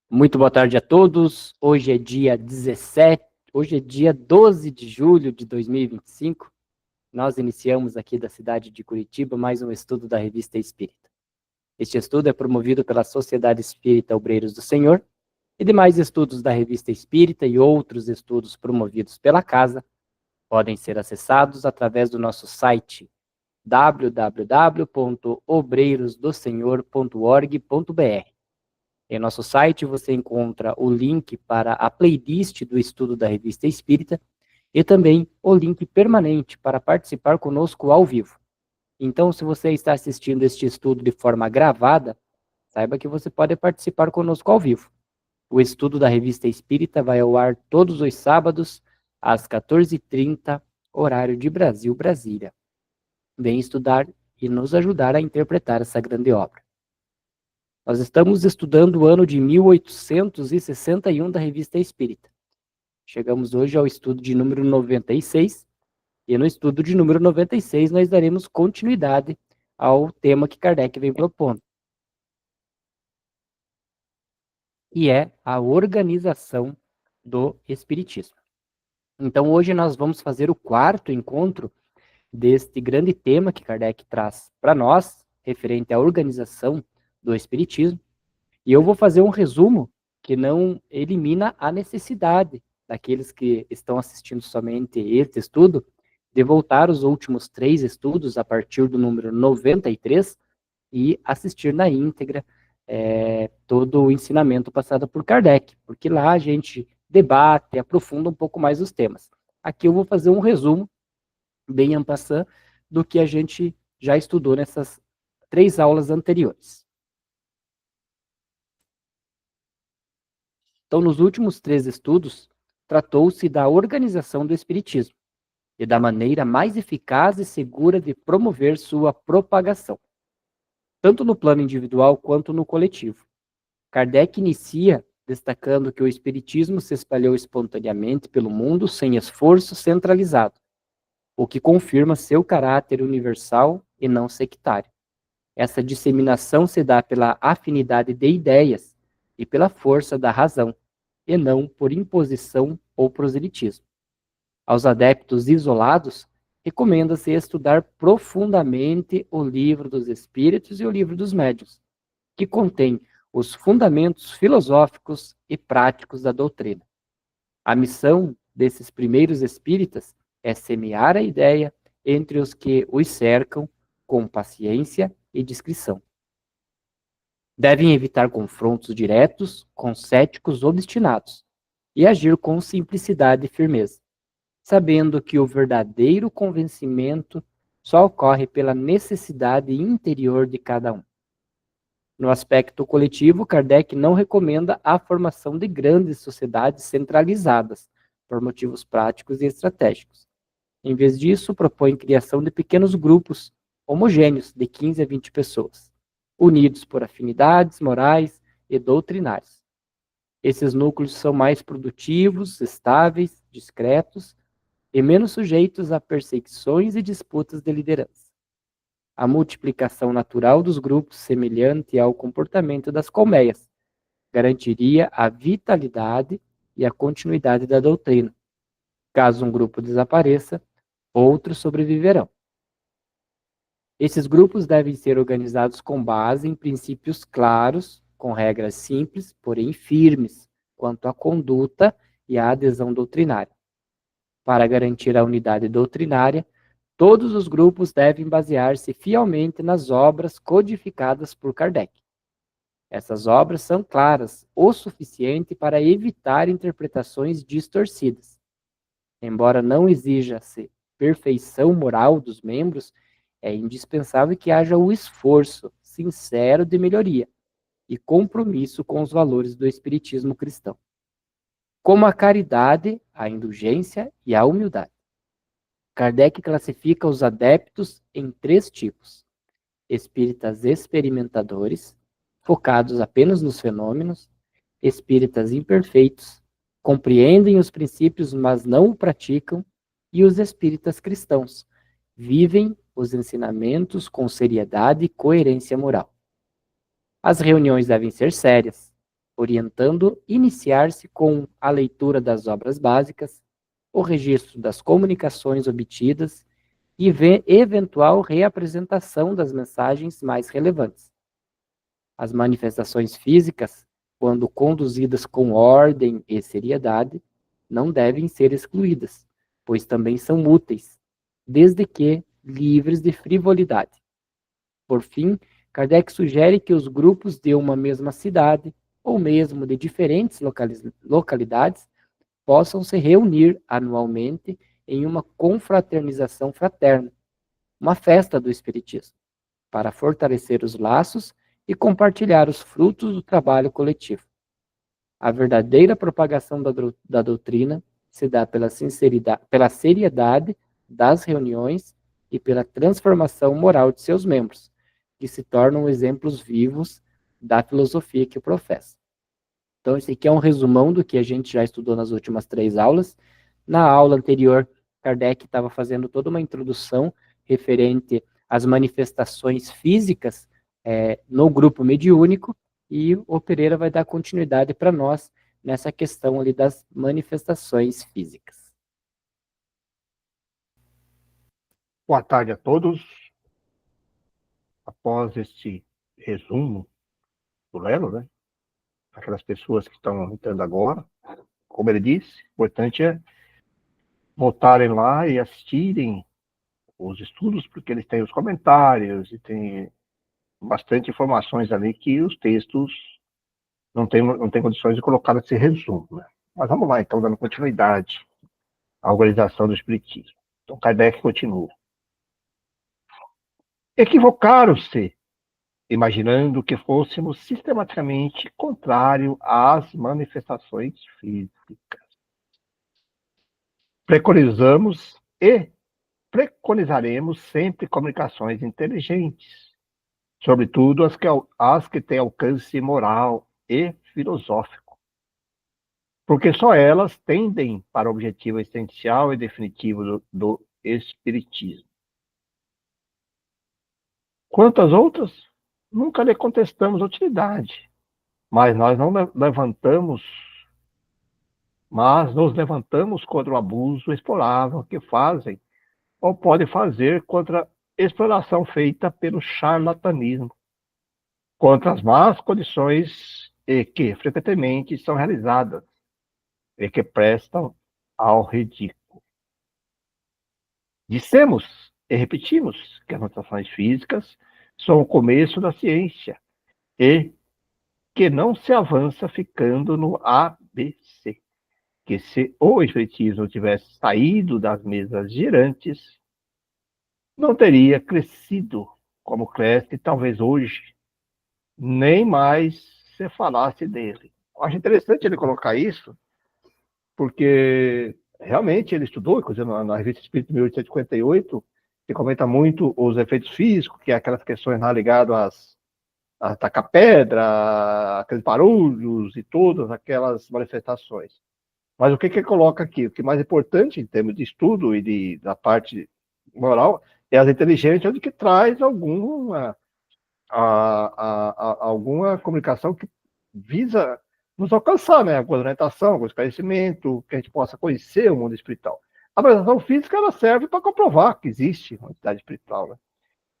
Muito boa tarde a todos. Hoje é dia 17, hoje é dia 12 de julho de 2025. Nós iniciamos aqui da cidade de Curitiba mais um estudo da Revista Espírita. Este estudo é promovido pela Sociedade Espírita Obreiros do Senhor e demais estudos da Revista Espírita e outros estudos promovidos pela casa podem ser acessados através do nosso site www.obreirosdosenhor.org.br. Em nosso site você encontra o link para a playlist do estudo da Revista Espírita e também o link permanente para participar conosco ao vivo. Então, se você está assistindo este estudo de forma gravada, saiba que você pode participar conosco ao vivo. O estudo da Revista Espírita vai ao ar todos os sábados, às 14h30, horário de Brasil, Brasília. Vem estudar e nos ajudar a interpretar essa grande obra. Nós estamos estudando o ano de 1861 da Revista Espírita. Chegamos hoje ao estudo de número 96, e no estudo de número 96 nós daremos continuidade ao tema que Kardec vem propondo, que é a organização do Espiritismo. Então hoje nós vamos fazer o quarto encontro deste grande tema que Kardec traz para nós, referente à organização do Espiritismo. E eu vou fazer um resumo que não elimina a necessidade daqueles que estão assistindo somente este estudo de voltar os últimos 3 estudos a partir do número 93 e assistir na íntegra todo o ensinamento passado por Kardec, porque lá a gente debate, aprofunda um pouco mais os temas. Aqui eu vou fazer um resumo, bem en passant, do que a gente já estudou nessas 3 aulas anteriores. Então, nos últimos 3 estudos, tratou-se da organização do Espiritismo e da maneira mais eficaz e segura de promover sua propagação, tanto no plano individual quanto no coletivo. Kardec inicia destacando que o Espiritismo se espalhou espontaneamente pelo mundo sem esforço centralizado, o que confirma seu caráter universal e não sectário. Essa disseminação se dá pela afinidade de ideias e pela força da razão, e não por imposição ou proselitismo. Aos adeptos isolados, recomenda-se estudar profundamente o Livro dos Espíritos e o Livro dos Médiuns, que contém os fundamentos filosóficos e práticos da doutrina. A missão desses primeiros espíritas é semear a ideia entre os que os cercam com paciência e discrição. Devem evitar confrontos diretos com céticos obstinados e agir com simplicidade e firmeza, sabendo que o verdadeiro convencimento só ocorre pela necessidade interior de cada um. No aspecto coletivo, Kardec não recomenda a formação de grandes sociedades centralizadas, por motivos práticos e estratégicos. Em vez disso, propõe a criação de pequenos grupos homogêneos de 15 a 20 pessoas, unidos por afinidades morais e doutrinárias. Esses núcleos são mais produtivos, estáveis, discretos e menos sujeitos a perseguições e disputas de liderança. A multiplicação natural dos grupos, semelhante ao comportamento das colmeias, garantiria a vitalidade e a continuidade da doutrina. Caso um grupo desapareça, outros sobreviverão. Esses grupos devem ser organizados com base em princípios claros, com regras simples, porém firmes, quanto à conduta e à adesão doutrinária. Para garantir a unidade doutrinária, todos os grupos devem basear-se fielmente nas obras codificadas por Kardec. Essas obras são claras o suficiente para evitar interpretações distorcidas. Embora não exija-se perfeição moral dos membros, é indispensável que haja o esforço sincero de melhoria e compromisso com os valores do espiritismo cristão, como a caridade, a indulgência e a humildade. Kardec classifica os adeptos em 3 tipos: espíritas experimentadores, focados apenas nos fenômenos; espíritas imperfeitos, compreendem os princípios, mas não o praticam; e os espíritas cristãos, vivem os ensinamentos com seriedade e coerência moral. As reuniões devem ser sérias, orientando iniciar-se com a leitura das obras básicas, o registro das comunicações obtidas e eventual reapresentação das mensagens mais relevantes. As manifestações físicas, quando conduzidas com ordem e seriedade, não devem ser excluídas, pois também são úteis, desde que livres de frivolidade. Por fim, Kardec sugere que os grupos de uma mesma cidade, ou mesmo de diferentes localidades, possam se reunir anualmente em uma confraternização fraterna, uma festa do Espiritismo, para fortalecer os laços e compartilhar os frutos do trabalho coletivo. A verdadeira propagação da doutrina se dá pela sinceridade, pela seriedade das reuniões e pela transformação moral de seus membros, que se tornam exemplos vivos da filosofia que professa. Então, esse aqui é um resumão do que a gente já estudou nas últimas 3 aulas. Na aula anterior, Kardec estava fazendo toda uma introdução referente às manifestações físicas no grupo mediúnico, e o Pereira vai dar continuidade para nós nessa questão ali das manifestações físicas. Boa tarde a todos. Após este resumo do Lelo, né? Aquelas pessoas que estão entrando agora, como ele disse, o importante é voltarem lá e assistirem os estudos, porque eles têm os comentários e tem bastante informações ali que os textos não tem condições de colocar nesse resumo, né? Mas vamos lá, então, dando continuidade à organização do Espiritismo. Então, Kardec continua. Equivocaram-se, imaginando que fôssemos sistematicamente contrário às manifestações físicas. Preconizamos e preconizaremos sempre comunicações inteligentes, sobretudo as que têm alcance moral e filosófico, porque só elas tendem para o objetivo essencial e definitivo do Espiritismo. Quanto às outras, nunca lhe contestamos utilidade, mas nos levantamos contra o abuso explorável que fazem ou podem fazer contra a exploração feita pelo charlatanismo, contra as más condições e que frequentemente são realizadas e que prestam ao ridículo. Dissemos e repetimos que as manifestações físicas são o começo da ciência e que não se avança ficando no ABC, que se o Espiritismo tivesse saído das mesas girantes, não teria crescido como cresce talvez hoje, nem mais se falasse dele. Eu acho interessante ele colocar isso, porque realmente ele estudou, inclusive na Revista Espírita de 1858, que comenta muito os efeitos físicos, que é aquelas questões lá ligadas a tacar pedra, aqueles barulhos e todas aquelas manifestações. Mas o que ele coloca aqui? O que é mais importante em termos de estudo e da parte moral é as inteligências de que traz alguma comunicação que visa nos alcançar, né? Alguma orientação, algum esclarecimento, que a gente possa conhecer o mundo espiritual. A manifestação física ela serve para comprovar que existe uma entidade espiritual, né?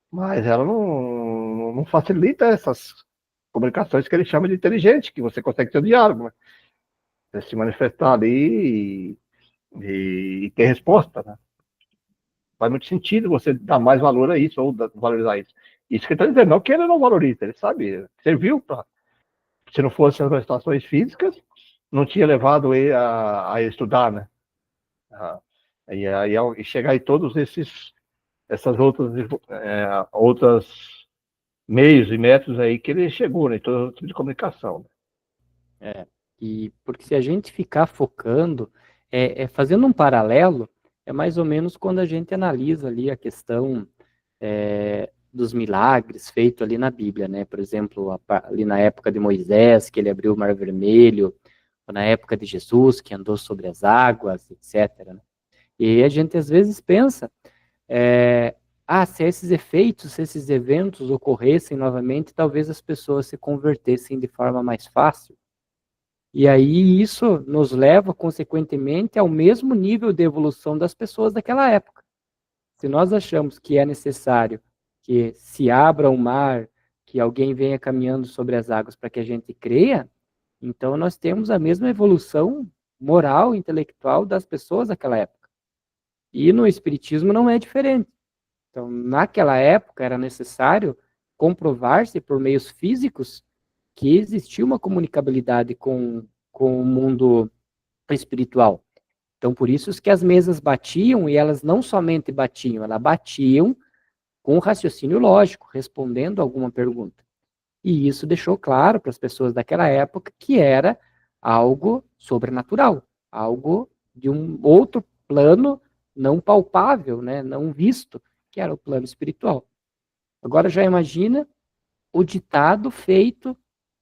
Mas ela não facilita essas comunicações que ele chama de inteligente, que você consegue ter um diálogo, né? Você se manifestar ali e ter resposta, né? Faz muito sentido você dar mais valor a isso, ou valorizar isso. Isso que ele está dizendo, não que ele não valoriza, ele sabe, serviu para. Se não fosse as manifestações físicas, não tinha levado ele a estudar, né? E chegar em todos essas outras meios e métodos aí que ele chegou, né? Em todo tipo de comunicação. E porque se a gente ficar focando, fazendo um paralelo, é mais ou menos quando a gente analisa ali a questão dos milagres feitos ali na Bíblia, né? Por exemplo, ali na época de Moisés, que ele abriu o Mar Vermelho, ou na época de Jesus, que andou sobre as águas, etc., né? E a gente às vezes pensa, se esses efeitos, se esses eventos ocorressem novamente, talvez as pessoas se convertessem de forma mais fácil. E aí isso nos leva, consequentemente, ao mesmo nível de evolução das pessoas daquela época. Se nós achamos que é necessário que se abra o mar, que alguém venha caminhando sobre as águas para que a gente creia, então nós temos a mesma evolução moral, intelectual das pessoas daquela época. E no Espiritismo não é diferente. Então, naquela época era necessário comprovar-se por meios físicos que existia uma comunicabilidade com o mundo espiritual. Então, por isso que as mesas batiam, e elas não somente batiam, elas batiam com raciocínio lógico, respondendo alguma pergunta. E isso deixou claro para as pessoas daquela época que era algo sobrenatural, algo de um outro plano não palpável, né, não visto, que era o plano espiritual. Agora já imagina o ditado feito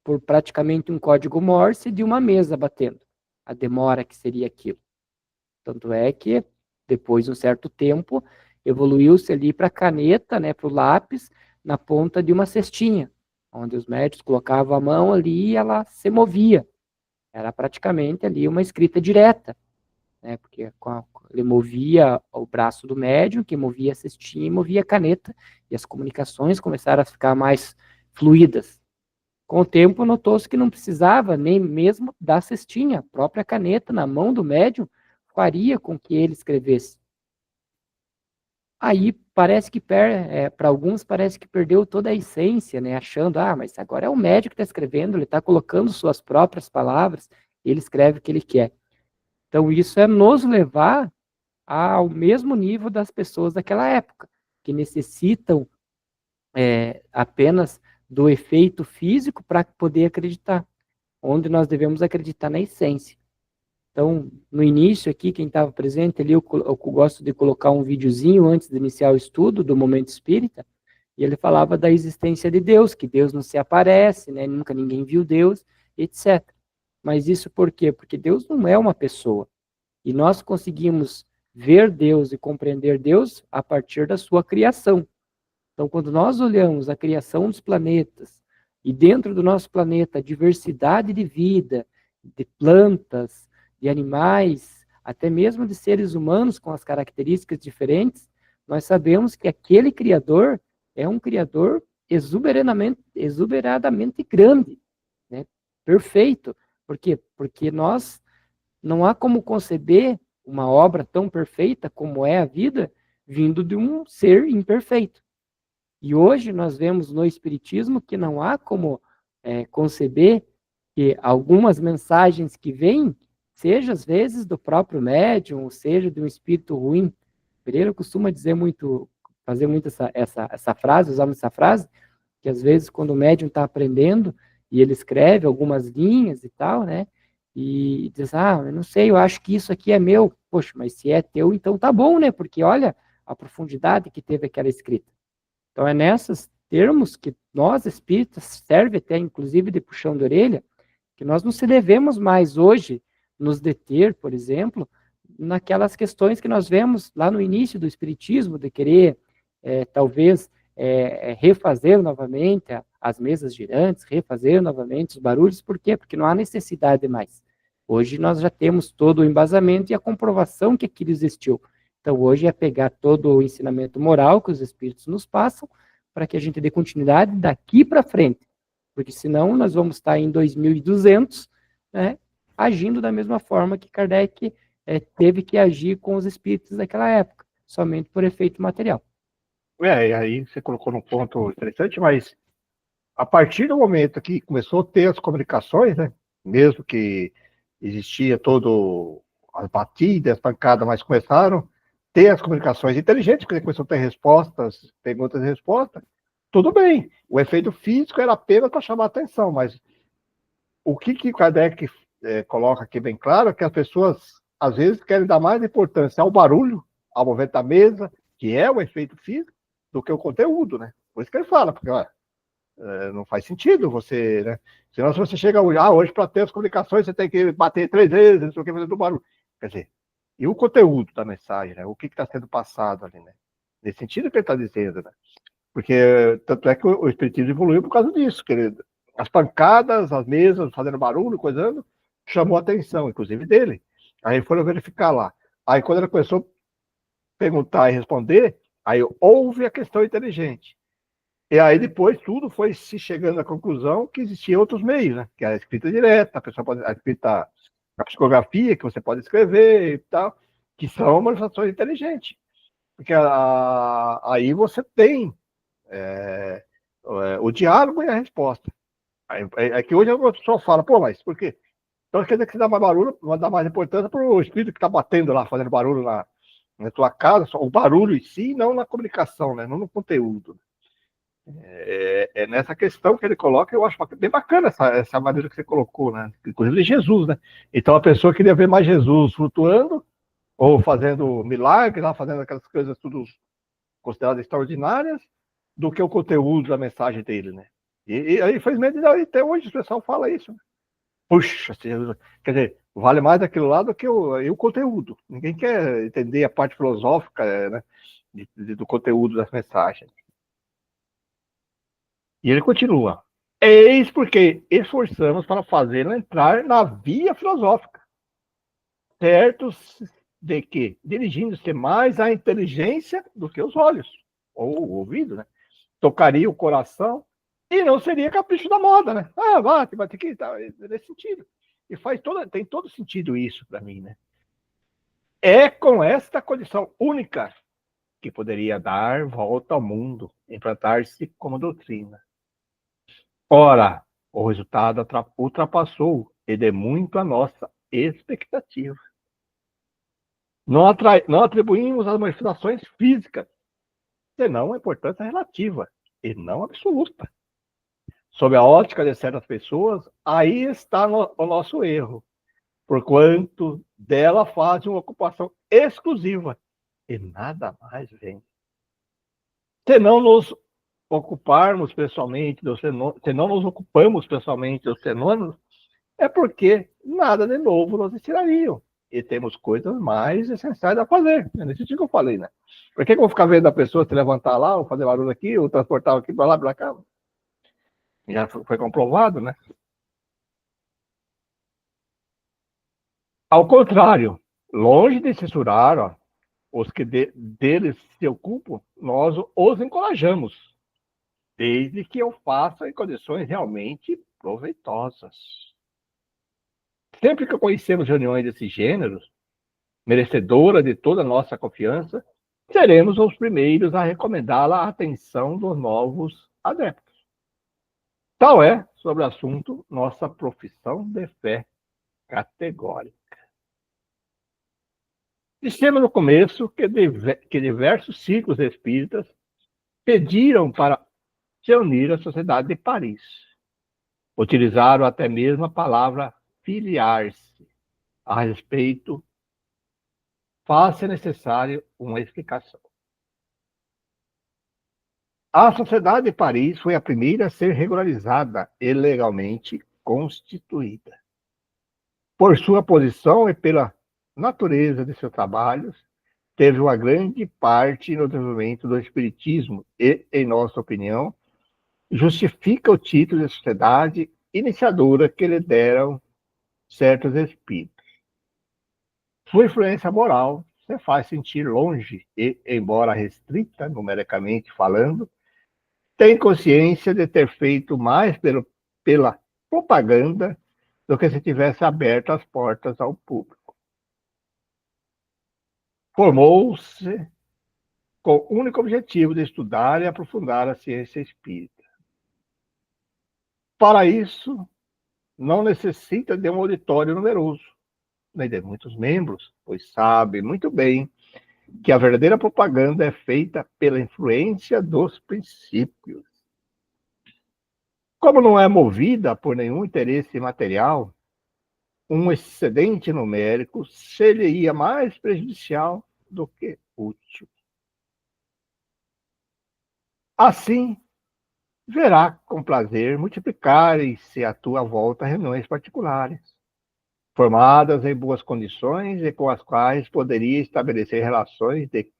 por praticamente um código Morse de uma mesa batendo. A demora que seria aquilo. Tanto é que, depois de um certo tempo, evoluiu-se ali para a caneta, né, para o lápis, na ponta de uma cestinha, onde os médicos colocavam a mão ali e ela se movia. Era praticamente ali uma escrita direta, né, porque ele movia o braço do médium, que movia a cestinha e movia a caneta, e as comunicações começaram a ficar mais fluídas. Com o tempo, notou-se que não precisava nem mesmo da cestinha, a própria caneta na mão do médium faria com que ele escrevesse. Aí parece que para alguns parece que perdeu toda a essência, né? Achando, mas agora é o médico que está escrevendo, ele está colocando suas próprias palavras, ele escreve o que ele quer. Então isso é nos levar ao mesmo nível das pessoas daquela época, que necessitam apenas do efeito físico para poder acreditar, onde nós devemos acreditar na essência. Então, no início aqui, quem estava presente ali, eu gosto de colocar um videozinho antes de iniciar o estudo do Momento Espírita, e ele falava da existência de Deus, que Deus não se aparece, né? Nunca ninguém viu Deus, etc. Mas isso por quê? Porque Deus não é uma pessoa. E nós conseguimos ver Deus e compreender Deus a partir da sua criação. Então, quando nós olhamos a criação dos planetas, e dentro do nosso planeta a diversidade de vida, de plantas, de animais, até mesmo de seres humanos com as características diferentes, nós sabemos que aquele Criador é um Criador exuberadamente grande, né? Perfeito. Por quê? Porque nós não há como conceber uma obra tão perfeita como é a vida vindo de um ser imperfeito. E hoje nós vemos no Espiritismo que não há como conceber que algumas mensagens que vêm, seja às vezes do próprio médium, ou seja de um espírito ruim. Pereira costuma dizer muito, fazer muito essa frase, usar essa frase, que às vezes quando o médium está aprendendo e ele escreve algumas linhas e tal, né? E diz, eu não sei, eu acho que isso aqui é meu. Poxa, mas se é teu, então tá bom, né? Porque olha a profundidade que teve aquela escrita. Então, é nesses termos que nós, espíritas, serve até inclusive de puxão de orelha, que nós não se devemos mais hoje nos deter, por exemplo, naquelas questões que nós vemos lá no início do Espiritismo, de querer, talvez, refazer novamente as mesas girantes, refazer novamente os barulhos. Por quê? Porque não há necessidade mais. Hoje nós já temos todo o embasamento e a comprovação que aquilo existiu. Então, hoje é pegar todo o ensinamento moral que os espíritos nos passam para que a gente dê continuidade daqui para frente. Porque senão nós vamos estar em 2200, né, agindo da mesma forma que Kardec teve que agir com os espíritos daquela época, somente por efeito material. E aí você colocou num ponto interessante, mas a partir do momento que começou a ter as comunicações, né, mesmo que existia todo as batidas, as pancadas, mas começaram a ter as comunicações inteligentes, porque começou a ter respostas, perguntas e respostas, tudo bem. O efeito físico era apenas para chamar a atenção, mas o que Kardec coloca aqui bem claro é que as pessoas, às vezes, querem dar mais importância ao barulho, ao movimento da mesa, que é o efeito físico, do que o conteúdo, né? Por isso que ele fala, porque não faz sentido você, né? Senão, se você chega hoje para ter as comunicações, você tem que bater 3 vezes, não sei o que, fazer do barulho. Quer dizer, e o conteúdo da mensagem, né? O que está sendo passado ali, né? Nesse sentido que ele está dizendo, né? Porque tanto é que o espiritismo evoluiu por causa disso, as pancadas, as mesas fazendo barulho, coisando, chamou a atenção, inclusive dele. Aí foram verificar lá. Aí quando ele começou a perguntar e responder, aí houve a questão inteligente. E aí depois tudo foi se chegando à conclusão que existiam outros meios, né? Que é a escrita direta, a pessoa pode, a escrita, a psicografia, que você pode escrever e tal, que são manifestações inteligentes. Porque aí você tem o diálogo e a resposta. É que hoje a pessoa fala, pô, mas por quê? Então quer dizer que você dá mais barulho, dá mais importância para o espírito que está batendo lá, fazendo barulho na tua casa, só o barulho em si, não na comunicação, né? Não no conteúdo. É nessa questão que ele coloca, eu acho bem bacana essa maneira que você colocou, né? Inclusive de Jesus, né? Então a pessoa queria ver mais Jesus flutuando, ou fazendo milagre, lá, fazendo aquelas coisas tudo consideradas extraordinárias, do que o conteúdo da mensagem dele, né? E aí, infelizmente, até hoje o pessoal fala isso, né? Puxa, quer dizer, vale mais aquilo lá do que o conteúdo. Ninguém quer entender a parte filosófica, né, do conteúdo das mensagens. E ele continua. Eis porque esforçamos para fazê-lo entrar na via filosófica, certos de que, dirigindo-se mais à inteligência do que os olhos, ou o ouvido, né, tocaria o coração e não seria capricho da moda, né? Ah, bate aqui, tá, nesse sentido. E tem todo sentido isso para mim, né? É com esta condição única que poderia dar volta ao mundo, implantar-se como doutrina. Ora, o resultado ultrapassou e de muito a nossa expectativa. Não atribuímos às manifestações físicas, senão a importância relativa e não absoluta. Sob a ótica de certas pessoas, aí está o nosso erro, porquanto dela fazem uma ocupação exclusiva e nada mais vem. Se não nos ocuparmos pessoalmente, se não nos ocupamos pessoalmente dos fenômenos, é porque nada de novo nos ensinariam. E temos coisas mais essenciais a fazer. É nesse sentido que eu falei, né? Por que eu vou ficar vendo a pessoa se levantar lá, ou fazer barulho aqui, ou transportar aqui para lá, para cá? Já foi comprovado, né? Ao contrário, longe de censurar os que deles se ocupam, nós os encorajamos, desde que eu faça em condições realmente proveitosas. Sempre que conhecemos reuniões desse gênero, merecedora de toda a nossa confiança, seremos os primeiros a recomendá-la à atenção dos novos adeptos. Tal é, sobre o assunto, nossa profissão de fé categórica. Dissemos no começo que diversos círculos espíritas pediram para se unir à Sociedade de Paris. Utilizaram até mesmo a palavra filiar-se. A respeito, faz-se necessário uma explicação. A Sociedade de Paris foi a primeira a ser regularizada e legalmente constituída. Por sua posição e pela natureza de seus trabalhos, teve uma grande parte no desenvolvimento do espiritismo e, em nossa opinião, justifica o título de sociedade iniciadora que lhe deram certos espíritos. Sua influência moral se faz sentir longe e, embora restrita numericamente falando, tem consciência de ter feito mais pela propaganda do que se tivesse aberto as portas ao público. Formou-se com o único objetivo de estudar e aprofundar a ciência espírita. Para isso, não necessita de um auditório numeroso, nem de muitos membros, pois sabe muito bem que a verdadeira propaganda é feita pela influência dos princípios. Como não é movida por nenhum interesse material, um excedente numérico seria mais prejudicial do que útil. Assim, verá com prazer multiplicarem-se à tua volta reuniões particulares, formadas em boas condições e com as quais poderia estabelecer relações de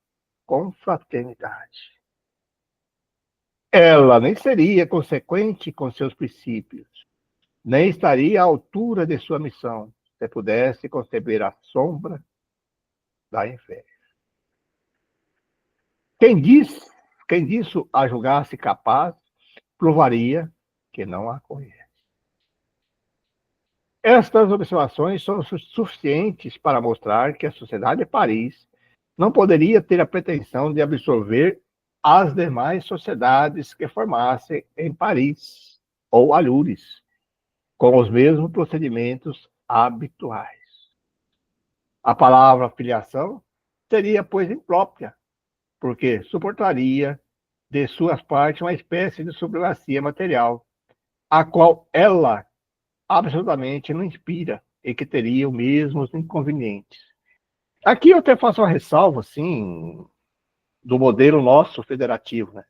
confraternidade. Ela nem seria consequente com seus princípios, nem estaria à altura de sua missão, se pudesse conceber a sombra da inveja. Quem disso a julgasse capaz, provaria que não a conhece. Estas observações são suficientes para mostrar que a sociedade de Paris não poderia ter a pretensão de absorver as demais sociedades que formassem em Paris ou Alures, com os mesmos procedimentos habituais. A palavra filiação seria, pois, imprópria, porque suportaria de suas partes uma espécie de supremacia material, a qual ela absolutamente não inspira e que teria os mesmos inconvenientes. Aqui eu até faço uma ressalva, assim, do modelo nosso federativo, né?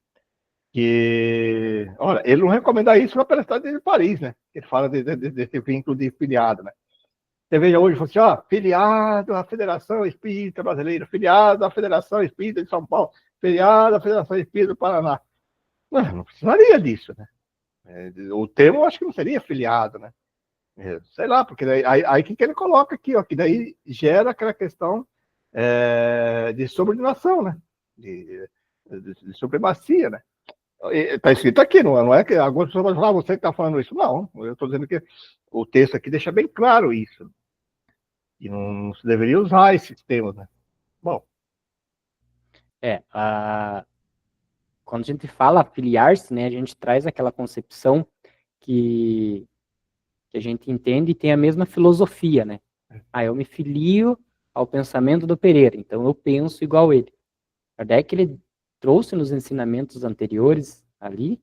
Que, olha, ele não recomenda isso pela cidade de Paris, né? Ele fala desse vínculo de filiado, né? Você veja hoje, assim, ó, filiado à Federação Espírita Brasileira, filiado à Federação Espírita de São Paulo, filiado à Federação Espírita do Paraná. Não precisaria disso, né? O termo eu acho que não seria filiado, né? Sei lá, porque daí, aí que ele coloca aqui, ó, que daí gera aquela questão de subordinação, né? De supremacia, né? Está escrito aqui, não é que algumas pessoas vão falar, você que está falando isso. Não, eu estou dizendo que o texto aqui deixa bem claro isso. E não se deveria usar esses termos, né? Bom. Quando a gente fala afiliar-se, né, a gente traz aquela concepção que a gente entende e tem a mesma filosofia, né? Eu me filio ao pensamento do Pereira, então eu penso igual ele. Kardec, ele trouxe nos ensinamentos anteriores ali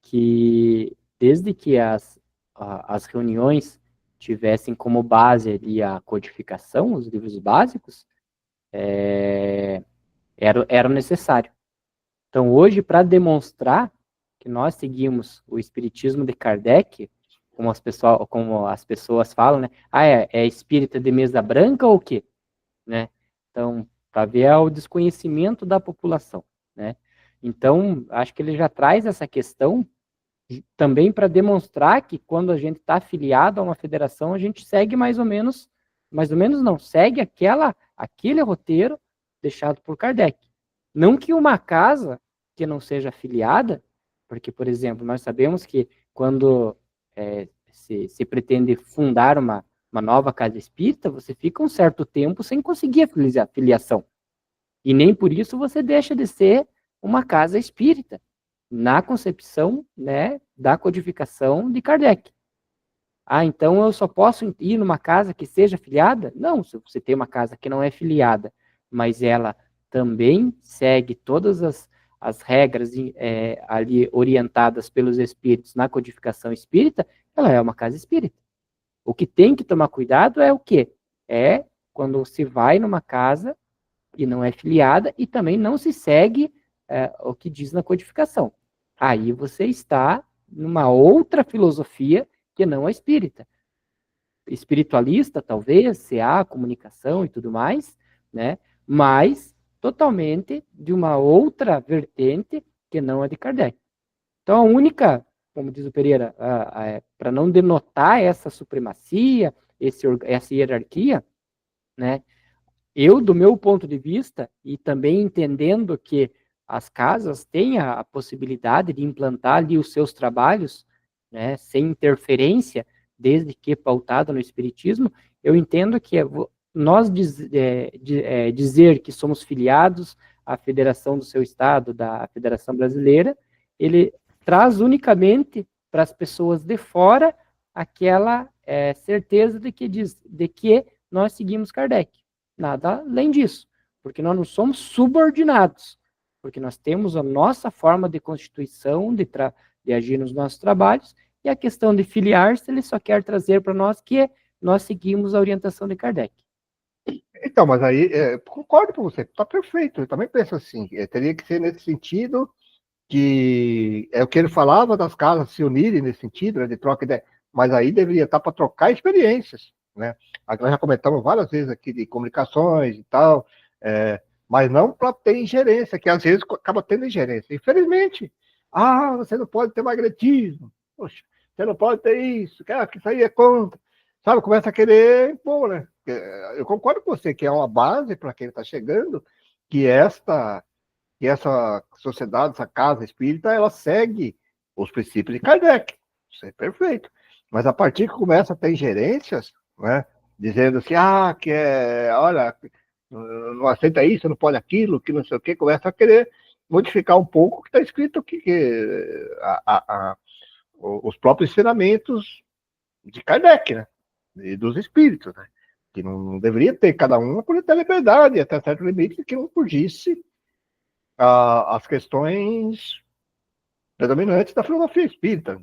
que desde que as reuniões tivessem como base ali a codificação, os livros básicos, era necessário. Então, hoje, para demonstrar que nós seguimos o espiritismo de Kardec, como as pessoas falam, né? É espírita de mesa branca ou o quê? Né? Então, para ver o desconhecimento da população, né? Então, acho que ele já traz essa questão também para demonstrar que quando a gente está afiliado a uma federação, a gente segue mais ou menos não, segue aquele roteiro deixado por Kardec. Não que uma casa que não seja afiliada, porque, por exemplo, nós sabemos que quando se pretende fundar uma nova casa espírita, você fica um certo tempo sem conseguir a filiação. E nem por isso você deixa de ser uma casa espírita, na concepção, né, da codificação de Kardec. Então eu só posso ir numa casa que seja filiada? Não, se você tem uma casa que não é filiada, mas ela também segue todas as regras ali orientadas pelos espíritos na codificação espírita, ela é uma casa espírita. O que tem que tomar cuidado é o quê? É quando se vai numa casa e não é filiada e também não se segue o que diz na codificação. Aí você está numa outra filosofia que não a espírita. Espiritualista, talvez, CA, comunicação e tudo mais, né? Mas totalmente de uma outra vertente que não a de Kardec. Então, a única, como diz o Pereira, para não denotar essa supremacia, essa hierarquia, né? Eu, do meu ponto de vista, e também entendendo que as casas têm a possibilidade de implantar ali os seus trabalhos, né, sem interferência, desde que pautado no Espiritismo, eu entendo que nós dizer que somos filiados à Federação do seu Estado, da Federação Brasileira, ele traz unicamente para as pessoas de fora aquela certeza de que nós seguimos Kardec. Nada além disso, porque nós não somos subordinados, porque nós temos a nossa forma de constituição, de agir nos nossos trabalhos, e a questão de filiar-se, ele só quer trazer para nós que nós seguimos a orientação de Kardec. Então, mas aí, concordo com você, está perfeito, eu também penso assim, teria que ser nesse sentido, que é o que ele falava das casas se unirem nesse sentido, né, de troca de ideia, mas aí deveria estar para trocar experiências, né? Nós já comentamos várias vezes aqui de comunicações e tal, mas não para ter ingerência, que às vezes acaba tendo ingerência. Infelizmente, você não pode ter magnetismo, poxa, você não pode ter isso, que isso aí é contra. sabe, começa a querer impor, né? Eu concordo com você que é uma base para quem está chegando, que essa sociedade, essa casa espírita, ela segue os princípios de Kardec. Isso é perfeito. Mas a partir que começa a ter ingerências, né, dizendo assim, olha, não aceita isso, não pode aquilo, que não sei o quê, começa a querer modificar um pouco o que está escrito aqui, os próprios ensinamentos de Kardec, né? E dos espíritos, né? Que não deveria ter, cada um poderia ter liberdade, até certo limite, que não fugisse as questões predominantes da filosofia espírita.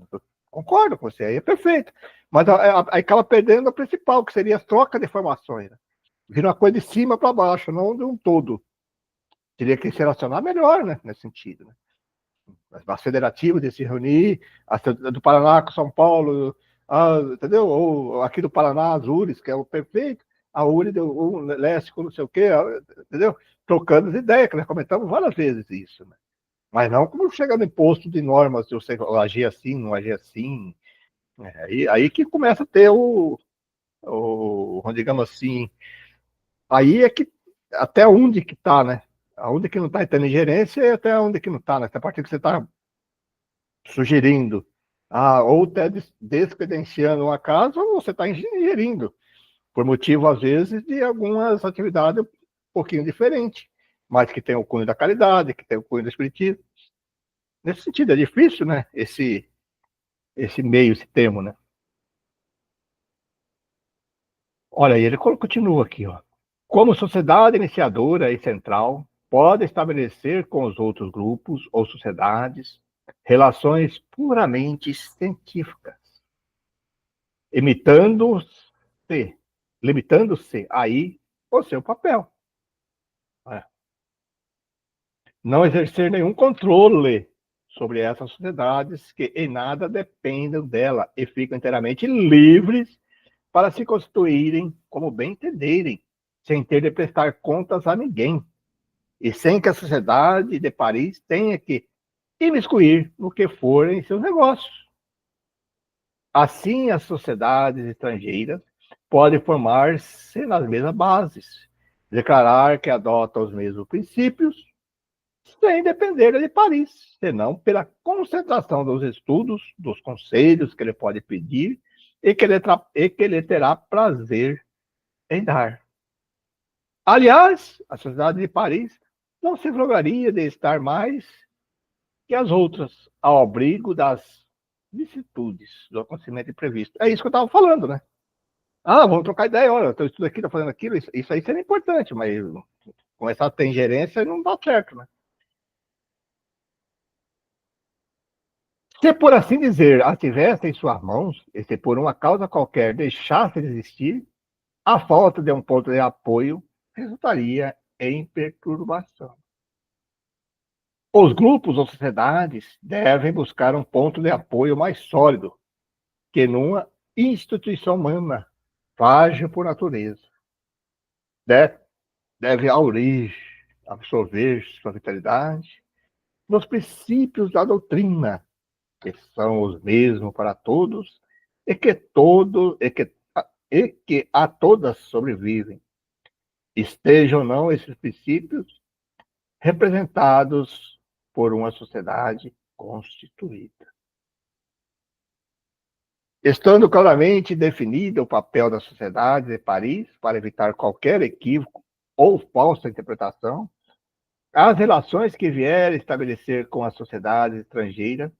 Concordo com você, aí é perfeito. Mas aí acaba perdendo a principal, que seria a troca de informações. Né? Vira uma coisa de cima para baixo, não de um todo. Teria que se relacionar melhor, né, nesse sentido. Né? As federativas de se reunir, do Paraná com São Paulo, entendeu? Ou aqui do Paraná, as URIs, que é o perfeito, a URI do leste com não sei o quê, entendeu? Trocando as ideias, que nós comentamos várias vezes isso, né? Mas não como chega no imposto de normas, de você agir assim, não agir assim. Aí que começa a ter digamos assim, aí é que até onde que tá, né? Aonde que não está tendo ingerência e até onde que não está, né? Até a partir que você está sugerindo, ou até descredenciando uma casa, ou você está ingerindo, por motivo, às vezes, de algumas atividades um pouquinho diferentes, mas que tem o cunho da caridade, que tem o cunho do espiritismo. Nesse sentido, é difícil, né? Esse meio, esse termo, né? Olha, ele continua aqui, ó. Como sociedade iniciadora e central, pode estabelecer com os outros grupos ou sociedades relações puramente científicas, limitando-se aí o seu papel. Não exercer nenhum controle sobre essas sociedades que em nada dependem dela e ficam inteiramente livres para se constituírem como bem entenderem, sem ter de prestar contas a ninguém, e sem que a sociedade de Paris tenha que imiscuir no que forem seus negócios. Assim, as sociedades estrangeiras podem formar-se nas mesmas bases, declarar que adotam os mesmos princípios, sem depender de Paris, senão pela concentração dos estudos, dos conselhos que ele pode pedir e que ele terá prazer em dar. Aliás, a sociedade de Paris não se flogaria de estar mais que as outras, ao abrigo das vicissitudes do acontecimento imprevisto. É isso que eu estava falando, né? Vamos trocar ideia, olha, estou estudando aqui, estou fazendo aquilo, isso aí seria importante, mas começar a ter ingerência não dá certo, né? Se, por assim dizer, a tivesse em suas mãos, e se por uma causa qualquer deixasse de existir, a falta de um ponto de apoio resultaria em perturbação. Os grupos ou sociedades devem buscar um ponto de apoio mais sólido que numa instituição humana, frágil por natureza. Deve aurir, absorver sua vitalidade nos princípios da doutrina, que são os mesmos para todos e que a todas sobrevivem. Estejam ou não esses princípios representados por uma sociedade constituída. Estando claramente definido o papel da sociedade de Paris para evitar qualquer equívoco ou falsa interpretação, as relações que vier estabelecer com a sociedade estrangeira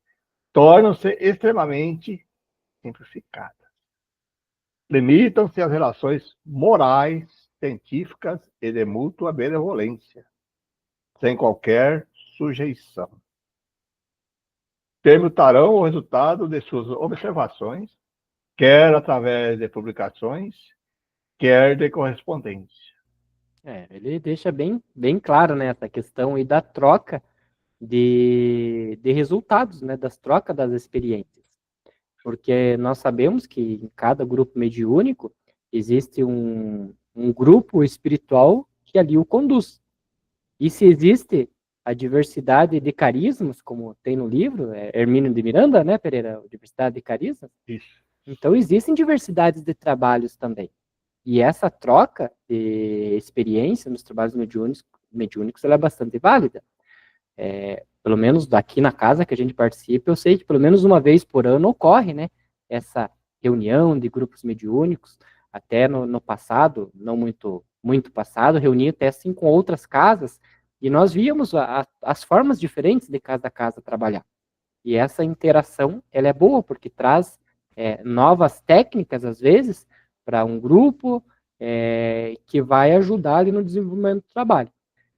tornam-se extremamente simplificadas. Limitam-se às relações morais, científicas e de mútua benevolência, sem qualquer sujeição. Permutarão o resultado de suas observações, quer através de publicações, quer de correspondência. Ele deixa bem claro, né, essa questão aí da troca de resultados, né, das trocas das experiências. Porque nós sabemos que em cada grupo mediúnico existe um grupo espiritual que ali o conduz. E se existe a diversidade de carismas, como tem no livro, Hermínio de Miranda, né, Pereira? Diversidade de carismas. Isso. Então, existem diversidades de trabalhos também. E essa troca de experiência nos trabalhos mediúnicos ela é bastante válida. Pelo menos daqui na casa que a gente participa, eu sei que pelo menos uma vez por ano ocorre, né, essa reunião de grupos mediúnicos. Até no passado, não muito passado, reunia até assim com outras casas, e nós víamos as formas diferentes de cada casa trabalhar. E essa interação, ela é boa, porque traz novas técnicas, às vezes, para um grupo, que vai ajudar ali no desenvolvimento do trabalho.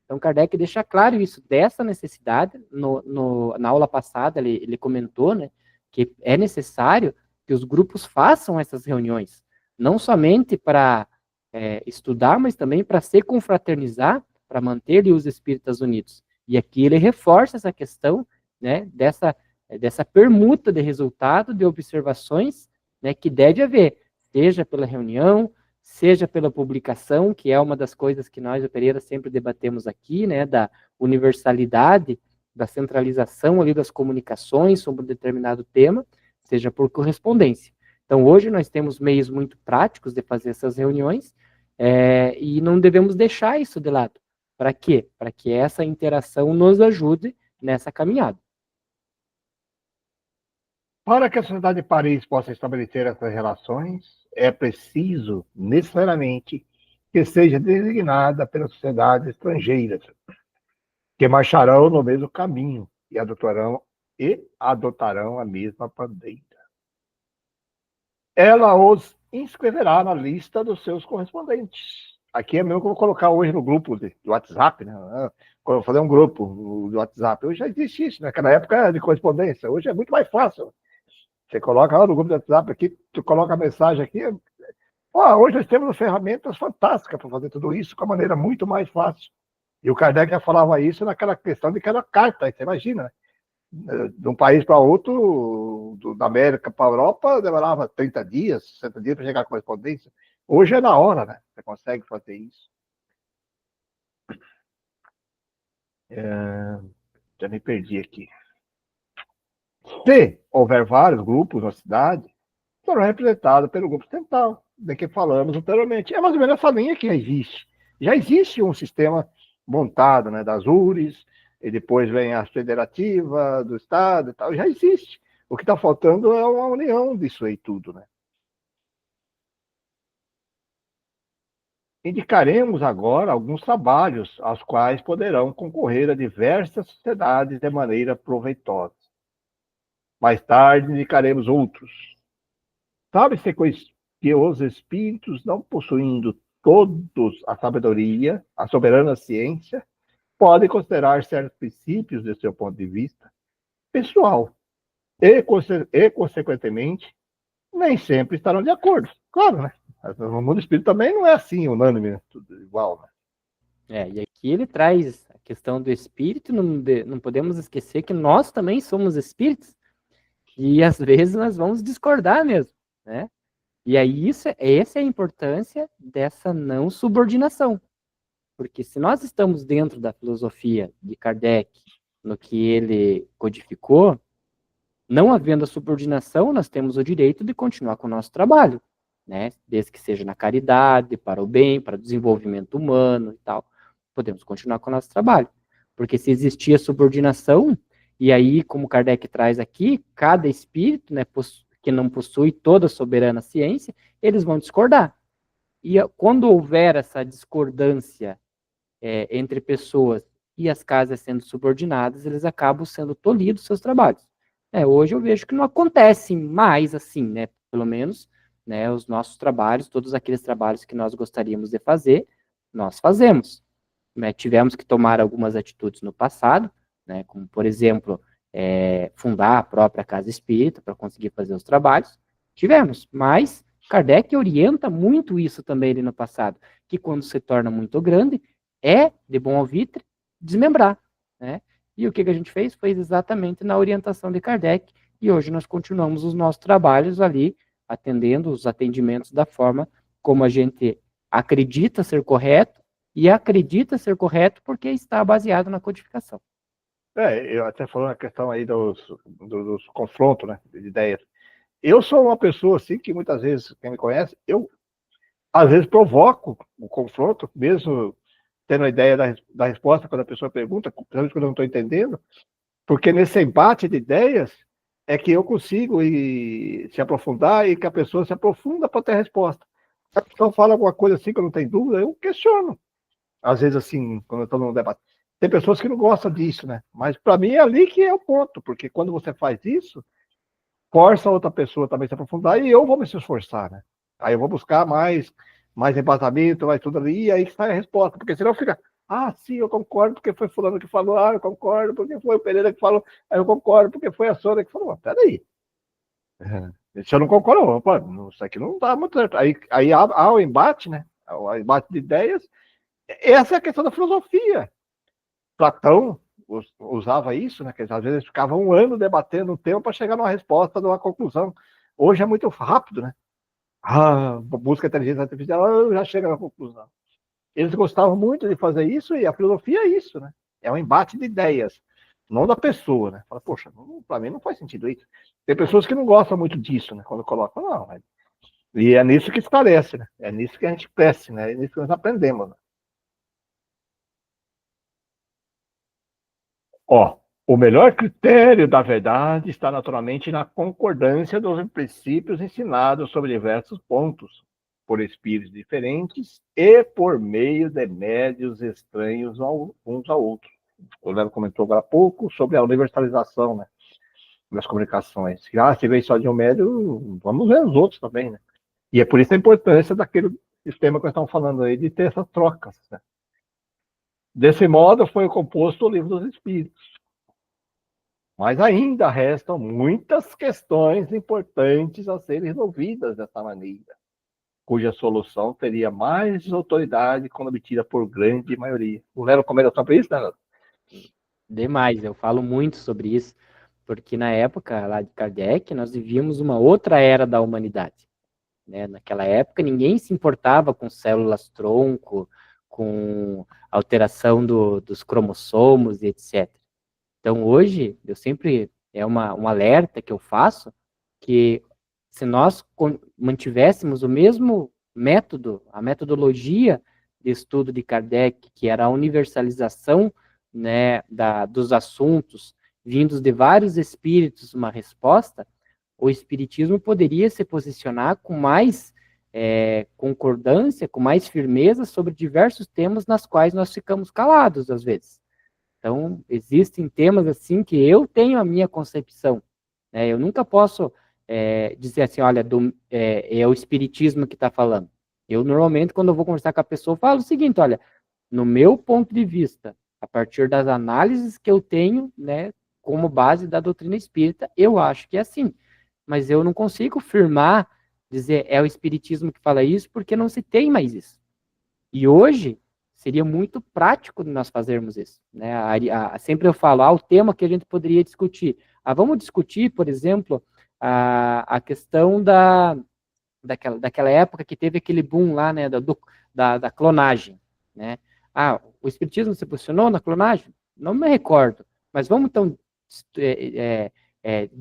Então, Kardec deixa claro isso, dessa necessidade. Na aula passada, ele comentou, né, que é necessário que os grupos façam essas reuniões, não somente para estudar, mas também para se confraternizar, para manter ali, os espíritas unidos. E aqui ele reforça essa questão, né, dessa permuta de resultado, de observações, né, que deve haver, seja pela reunião, seja pela publicação, que é uma das coisas que nós, o Pereira, sempre debatemos aqui, né, da universalidade, da centralização ali das comunicações sobre um determinado tema, seja por correspondência. Então, hoje nós temos meios muito práticos de fazer essas reuniões, e não devemos deixar isso de lado. Para quê? Para que essa interação nos ajude nessa caminhada. Para que a sociedade de Paris possa estabelecer essas relações, é preciso, necessariamente, que seja designada pelas sociedades estrangeiras, que marcharão no mesmo caminho e adotarão a mesma bandeira. Ela os inscreverá na lista dos seus correspondentes. Aqui é mesmo que eu vou colocar hoje no grupo do WhatsApp, né? Quando eu fazer um grupo do WhatsApp. Hoje já existe isso, naquela época era de correspondência. Hoje é muito mais fácil. Você coloca lá no grupo do WhatsApp aqui, tu coloca a mensagem aqui. Hoje nós temos ferramentas fantásticas para fazer tudo isso com uma maneira muito mais fácil. E o Kardec já falava isso naquela questão de que era carta, você imagina, né? De um país para outro, da América para a Europa, demorava 30 dias, 60 dias para chegar a correspondência. Hoje é na hora, né? Você consegue fazer isso. Já me perdi aqui. Se houver vários grupos na cidade, serão representados pelo grupo central, de que falamos anteriormente. É mais ou menos essa linha que existe. Já existe um sistema montado, né, das URIs, e depois vem a federativa do Estado e tal, já existe. O que está faltando é uma união disso aí tudo, né? Indicaremos agora alguns trabalhos aos quais poderão concorrer a diversas sociedades de maneira proveitosa. Mais tarde indicaremos outros. Sabe-se que os espíritos, não possuindo todos a sabedoria, a soberana ciência, podem considerar certos princípios de seu ponto de vista pessoal e consequentemente, nem sempre estarão de acordo. Claro, né? No mundo espírita também não é assim, unânime, tudo igual, né? E aqui ele traz a questão do espírito, não podemos esquecer que nós também somos espíritos, e às vezes nós vamos discordar mesmo, né? E aí essa é a importância dessa não subordinação. Porque se nós estamos dentro da filosofia de Kardec, no que ele codificou, não havendo a subordinação, nós temos o direito de continuar com o nosso trabalho, né? Desde que seja na caridade, para o bem, para o desenvolvimento humano e tal. Podemos continuar com o nosso trabalho. Porque se existia subordinação, e aí, como Kardec traz aqui, cada espírito, né, que não possui toda a soberana ciência, eles vão discordar. E quando houver essa discordância entre pessoas e as casas sendo subordinadas, eles acabam sendo tolhidos seus trabalhos. Hoje eu vejo que não acontece mais assim, né? Pelo menos, né, os nossos trabalhos, todos aqueles trabalhos que nós gostaríamos de fazer, nós fazemos. Né? Tivemos que tomar algumas atitudes no passado, né, como, por exemplo, fundar a própria casa espírita para conseguir fazer os trabalhos. Tivemos, mas Kardec orienta muito isso também ali no passado, que quando se torna muito grande, é de bom alvitre desmembrar, né? E o que a gente fez? Foi exatamente na orientação de Kardec, e hoje nós continuamos os nossos trabalhos ali, atendendo os atendimentos da forma como a gente acredita ser correto, e acredita ser correto porque está baseado na codificação. Eu até falando a questão aí dos confrontos, né, de ideias. Eu sou uma pessoa assim que muitas vezes, quem me conhece, eu às vezes provoco o confronto, mesmo tendo a ideia da resposta quando a pessoa pergunta, quando eu não estou entendendo, porque nesse embate de ideias é que eu consigo se aprofundar e que a pessoa se aprofunda para ter a resposta. Se a pessoa fala alguma coisa assim que eu não tenho dúvida, eu questiono. Às vezes, assim, quando eu estou num debate. Tem pessoas que não gostam disso, né? Mas para mim é ali que é o ponto, porque quando você faz isso, força a outra pessoa também a se aprofundar e eu vou me esforçar, né? Aí eu vou buscar mais embasamento, mais tudo ali, e aí sai a resposta, porque senão fica, sim, eu concordo porque foi fulano que falou, eu concordo porque foi o Pereira que falou, aí eu concordo porque foi a Sônia que falou, peraí. Se eu não concordo, opa, isso aqui não dá muito certo. Aí há o embate, né? O embate de ideias. Essa é a questão da filosofia. Platão usava isso, né? Que às vezes ficava um ano debatendo um tema para chegar numa resposta, numa conclusão. Hoje é muito rápido, né? Busca inteligência artificial, já chega na conclusão. Eles gostavam muito de fazer isso e a filosofia é isso, né? É um embate de ideias, não da pessoa, né? Fala, poxa, para mim não faz sentido isso. Tem pessoas que não gostam muito disso, né? Quando colocam, não, mas... E é nisso que esclarece, né? É nisso que a gente cresce, né? É nisso que nós aprendemos, né? Ó, o melhor critério da verdade está naturalmente na concordância dos princípios ensinados sobre diversos pontos, por espíritos diferentes e por meio de médios estranhos uns a outros. O Léo comentou agora há pouco sobre a universalização, né, das comunicações. Se vem só de um médio, vamos ver os outros também, né? E é por isso a importância daquele sistema que nós estamos falando aí, de ter essas trocas, né? Desse modo foi composto o Livro dos Espíritos. Mas ainda restam muitas questões importantes a serem resolvidas dessa maneira, cuja solução teria mais autoridade quando obtida por grande maioria. O Lero comenta sobre isso, né, Lero? Demais, eu falo muito sobre isso, porque na época lá de Kardec, nós vivíamos uma outra era da humanidade, né? Naquela época, ninguém se importava com células-tronco, com alteração dos cromossomos e etc. Então, hoje, eu sempre, um alerta que eu faço, que se nós mantivéssemos o mesmo método, a metodologia de estudo de Kardec, que era a universalização, né, dos assuntos vindos de vários espíritos, uma resposta, o espiritismo poderia se posicionar com mais concordância, com mais firmeza sobre diversos temas nas quais nós ficamos calados, às vezes. Então, existem temas assim que eu tenho a minha concepção, né? Eu nunca posso dizer assim, olha, é o espiritismo que está falando. Eu, normalmente, quando eu vou conversar com a pessoa, eu falo o seguinte, olha, no meu ponto de vista, a partir das análises que eu tenho, né, como base da doutrina espírita, eu acho que é assim. Mas eu não consigo afirmar, dizer, é o espiritismo que fala isso, porque não se tem mais isso. E hoje, seria muito prático nós fazermos isso, né? Sempre eu falo, o tema que a gente poderia discutir. Vamos discutir, por exemplo, a questão daquela época que teve aquele boom lá, né, da clonagem, né? O espiritismo se posicionou na clonagem? Não me recordo, mas vamos então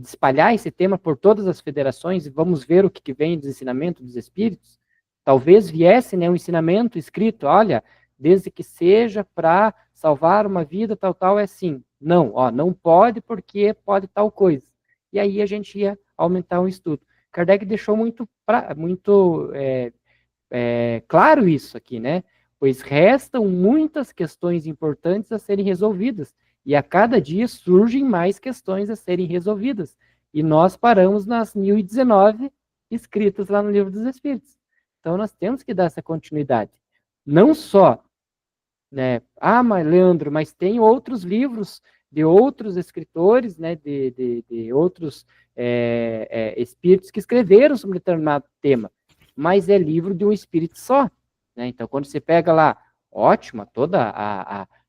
espalhar esse tema por todas as federações e vamos ver o que vem dos ensinamentos dos espíritos? Talvez viesse, né, um ensinamento escrito, olha, desde que seja para salvar uma vida, tal, é assim. Não, não pode porque pode tal coisa. E aí a gente ia aumentar o estudo. Kardec deixou muito claro isso aqui, né? Pois restam muitas questões importantes a serem resolvidas. E a cada dia surgem mais questões a serem resolvidas. E nós paramos nas 1019 escritas lá no Livro dos Espíritos. Então, nós temos que dar essa continuidade. Não só, né? Mas Leandro, mas tem outros livros de outros escritores, né? De outros espíritos que escreveram sobre determinado tema. Mas é livro de um espírito só, né? Então, quando você pega lá, ótima, toda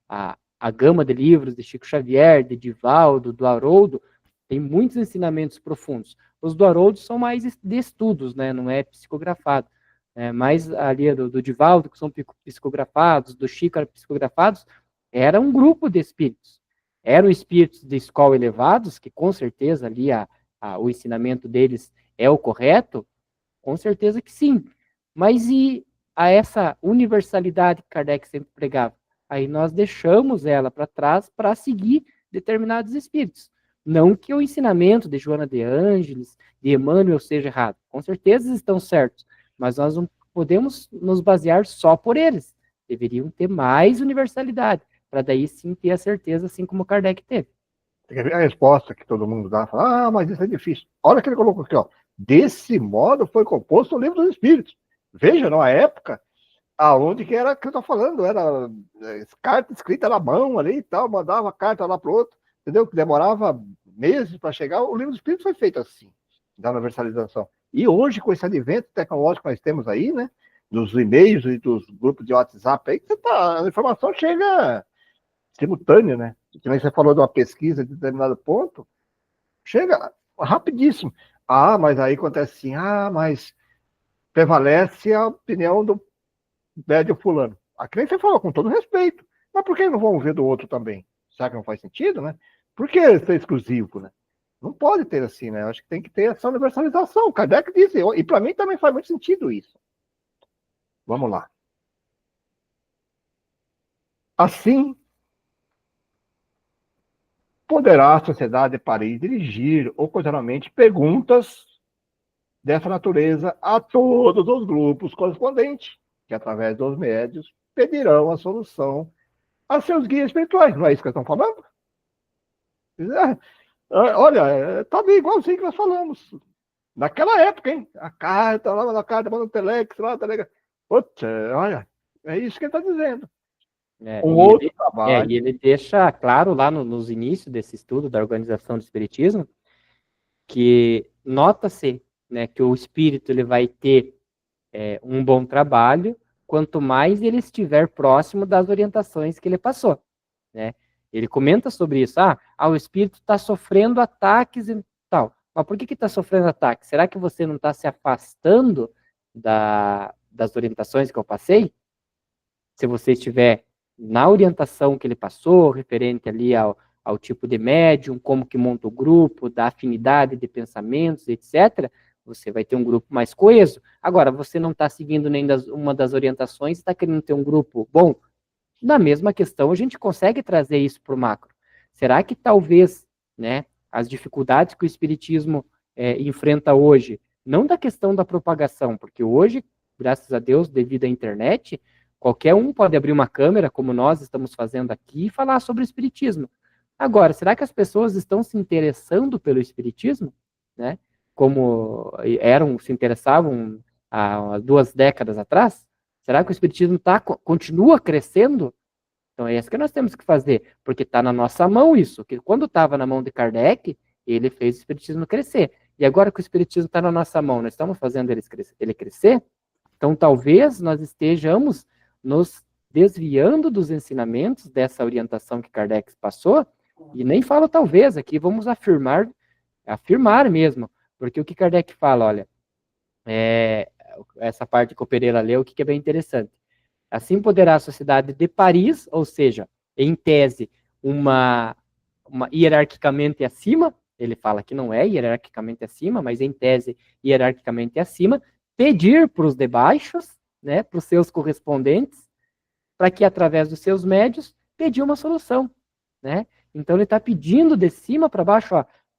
a gama de livros de Chico Xavier, de Divaldo, do Haroldo, tem muitos ensinamentos profundos. Os do Haroldo são mais de estudos, né? Não é psicografado. Mais ali do Divaldo, que são psicografados, do Chico psicografados, era um grupo de espíritos. Eram espíritos de escola elevados, que com certeza ali o ensinamento deles é o correto? Com certeza que sim. Mas e a essa universalidade que Kardec sempre pregava? Aí nós deixamos ela para trás para seguir determinados espíritos. Não que o ensinamento de Joana de Ângeles, de Emmanuel seja errado. Com certeza estão certos, mas nós não podemos nos basear só por eles. Deveriam ter mais universalidade, para daí sim ter a certeza, assim como Kardec teve. Você quer ver a resposta que todo mundo dá? Fala, mas isso é difícil. Olha o que ele colocou aqui, ó. Desse modo foi composto o Livro dos Espíritos. Veja, numa época aonde que era que eu tô falando, era carta escrita na mão ali e tal, mandava carta lá pro outro, entendeu? Que demorava meses para chegar. O Livro dos Espíritos foi feito assim, da universalização. E hoje, com esse advento tecnológico que nós temos aí, né? Dos e-mails e dos grupos de WhatsApp aí, que a informação chega simultânea, né? Que nem você falou de uma pesquisa de determinado ponto, chega rapidíssimo. Ah, mas aí acontece assim, mas prevalece a opinião do médio fulano. Aqui nem você falou, com todo respeito. Mas por que não vão ver do outro também? Será que não faz sentido, né? Por que ser exclusivo, né? Não pode ter assim, né? Eu acho que tem que ter essa universalização. O Kardec disse, e para mim também faz muito sentido isso. Vamos lá. Assim, poderá a Sociedade de Paris dirigir ocasionalmente perguntas dessa natureza a todos os grupos correspondentes, que através dos médios pedirão a solução a seus guias espirituais. Não é isso que eles estão falando? Olha, estava igualzinho que nós falamos. Naquela época, hein? A carta, lá na carta, manda um telex, lá, telex. Putz, olha, é isso que ele está dizendo. E ele deixa claro lá nos inícios desse estudo da organização do Espiritismo que nota-se, né, que o espírito ele vai ter um bom trabalho quanto mais ele estiver próximo das orientações que ele passou, né? Ele comenta sobre isso. O espírito está sofrendo ataques e tal. Mas por que está sofrendo ataques? Será que você não está se afastando das orientações que eu passei? Se você estiver na orientação que ele passou, referente ali ao tipo de médium, como que monta o grupo, da afinidade de pensamentos, etc., você vai ter um grupo mais coeso. Agora, você não está seguindo nem uma das orientações, está querendo ter um grupo bom. Na mesma questão, a gente consegue trazer isso para o macro. Será que talvez, né, as dificuldades que o Espiritismo enfrenta hoje, não da questão da propagação, porque hoje, graças a Deus, devido à internet, qualquer um pode abrir uma câmera, como nós estamos fazendo aqui, e falar sobre o Espiritismo. Agora, será que as pessoas estão se interessando pelo Espiritismo, né? Como se interessavam há 2 décadas atrás? Será que o Espiritismo continua crescendo? Então é isso que nós temos que fazer, porque está na nossa mão isso, que quando estava na mão de Kardec, ele fez o Espiritismo crescer. E agora que o Espiritismo está na nossa mão, nós estamos fazendo ele crescer? Então talvez nós estejamos nos desviando dos ensinamentos dessa orientação que Kardec passou, e nem falo talvez, aqui vamos afirmar mesmo, porque o que Kardec fala, olha, essa parte que o Pereira leu, o que é bem interessante. Assim poderá a Sociedade de Paris, ou seja, em tese, uma hierarquicamente acima, ele fala que não é hierarquicamente acima, mas em tese, hierarquicamente acima, pedir para os de baixos, né, para os seus correspondentes, para que, através dos seus médios, pedir uma solução, né? Então, ele está pedindo de cima para baixo,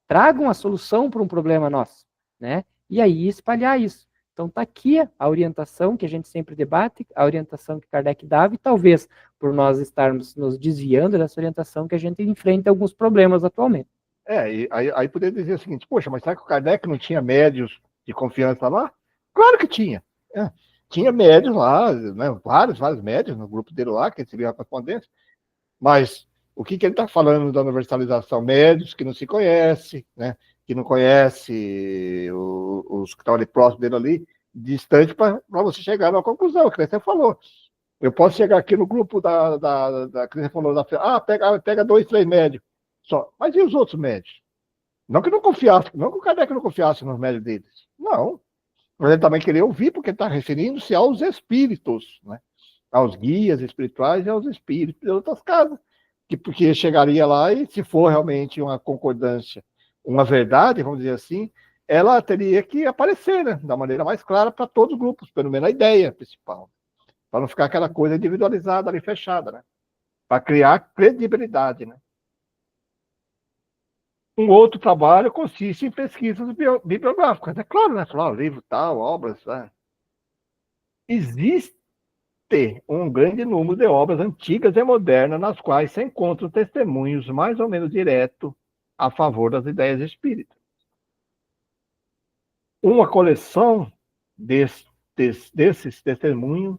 tragam a solução para um problema nosso, né? E aí espalhar isso. Então, está aqui a orientação que a gente sempre debate, a orientação que Kardec dava, e talvez por nós estarmos nos desviando dessa orientação que a gente enfrenta alguns problemas atualmente. E aí poderia dizer o seguinte, poxa, mas será que o Kardec não tinha médios de confiança lá? Claro que tinha. Tinha médios lá, né, vários médios no grupo dele lá, que recebiam a correspondência, mas o que ele está falando da universalização? Médios que não se conhecem, né, que não conhece os que estão ali próximo dele ali, distante, para você chegar numa conclusão, que você falou. Eu posso chegar aqui no grupo que você falou, pega 2, 3 médios só. Mas e os outros médios? Não que não confiasse, não que o Kardec não confiasse nos médios deles. Não. Mas ele também queria ouvir, porque está referindo-se aos espíritos, né? Aos guias espirituais e aos espíritos de outras casas. Porque chegaria lá e, se for realmente uma concordância, uma verdade, vamos dizer assim, ela teria que aparecer, né, da maneira mais clara para todos os grupos, pelo menos a ideia principal, para não ficar aquela coisa individualizada ali, fechada, né, para criar credibilidade, né. Um outro trabalho consiste em pesquisas bibliográficas, é claro, né, falar livro tal, obras, né. Existe um grande número de obras antigas e modernas nas quais se encontram testemunhos mais ou menos diretos a favor das ideias espíritas. Uma coleção desses testemunhos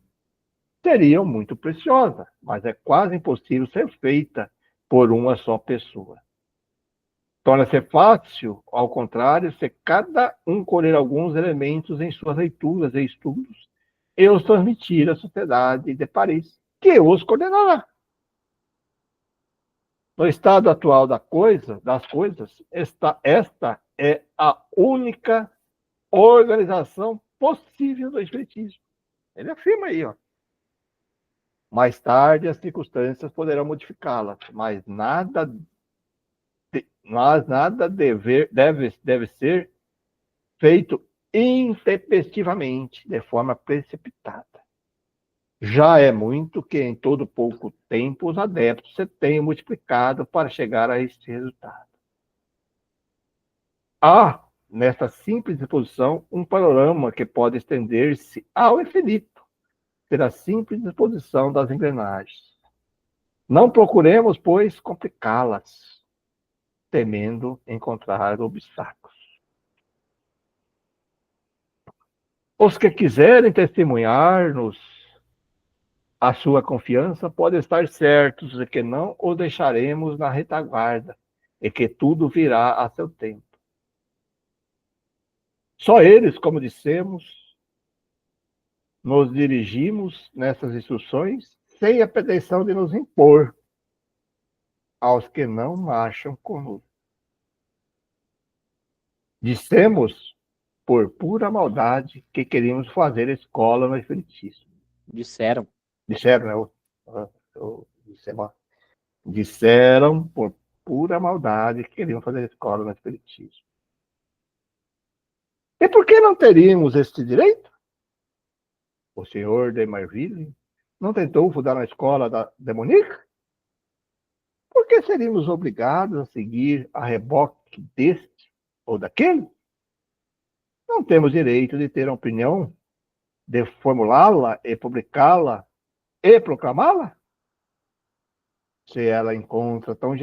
seria muito preciosa, mas é quase impossível ser feita por uma só pessoa. Torna-se fácil, ao contrário, se cada um colher alguns elementos em suas leituras e estudos e os transmitir à sociedade de Paris, que os coordenará. No estado atual das coisas, esta é a única organização possível do Espiritismo. Ele afirma aí, ó. Mais tarde, as circunstâncias poderão modificá-la, mas nada deve ser feito intempestivamente, de forma precipitada. Já é muito que em todo pouco tempo os adeptos se tenham multiplicado para chegar a este resultado. Há, nesta simples disposição, um panorama que pode estender-se ao infinito, pela simples disposição das engrenagens. Não procuremos, pois, complicá-las, temendo encontrar obstáculos. Os que quiserem testemunhar-nos a sua confiança podem estar certos de que não o deixaremos na retaguarda e que tudo virá a seu tempo. Só eles, como dissemos, nos dirigimos nessas instruções sem a pretensão de nos impor aos que não marcham conosco. Dissemos, por pura maldade, que queríamos fazer escola no Espiritismo. Disseram. Disseram, né? Disseram, por pura maldade, que queriam fazer escola no Espiritismo. E por que não teríamos este direito? O senhor de Marville não tentou fundar uma escola de Munique? Por que seríamos obrigados a seguir a reboque deste ou daquele? Não temos direito de ter uma opinião, de formulá-la e publicá-la e proclamá-la? Se ela encontra tão